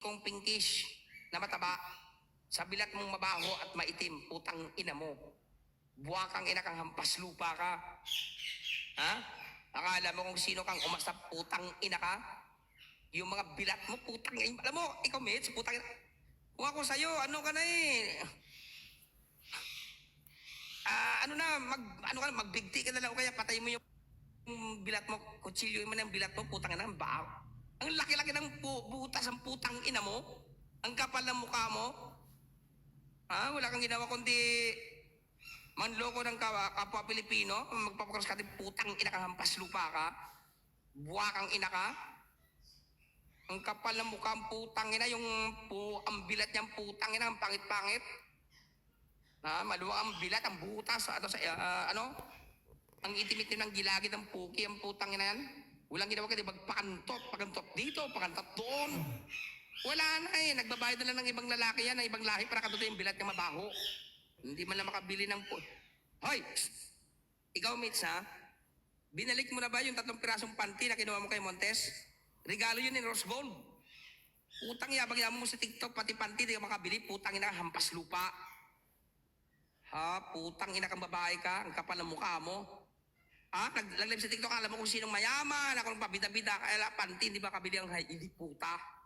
tipong pinkish na mataba. Sa bilat mong mabaho at maitim, putang ina mo. Buwakang ina kang hampas lupa ka. Ha? Akala mo kung sino kang umasa, putang ina ka? Yung mga bilat mo, putang ina. Alam mo, ikaw, Mitch, putang ina. Kung ako sa'yo, ano ka na eh. Magbigti ka na lang o kaya patay mo yung bilat mo, kutsilyo mo ng bilat mo, putang ina, baho. Ang laki-laki ng butas ang putang ina mo. Ang kapal ng mukha mo. Ha? Wala kang ginawa kundi manloko ng kapwa Pilipino. Magpapakros ka din, putang ina kang hampas lupa ka. Buwakang ina ka. Ang kapal ng mukha, ang putang ina, ang bilat niyang putang ina, ang pangit-pangit. Ha? Maluwag ang bilat, ang butas, ang itim-itim ng gilagid ng puki, ang putang ina yan. Walang ginawa ka, pakantot dito, pakantot doon. Wala na eh, nagbabayad na lang ng ibang lalaki yan, ng ibang lahi para katuto yung bilat niya mabaho. Hindi man lang makabili ng Hoy! Ikaw, Mitch, ha? Binalik mo na ba yung 3 pirasong panty na kinuha mo kay Montes? Regalo yun ni Rose Gold. Putang yabang mo sa TikTok, pati panty, di ka makabili, putang ina, hampas lupa. Ha? Putang ina kang babae ka, ang kapal ng mukha mo. Ha? Nag-live sa TikTok, alam mo kung sinong mayaman, ako ng pabida-bida, kaya panty, di ba kabili ang hindi puta.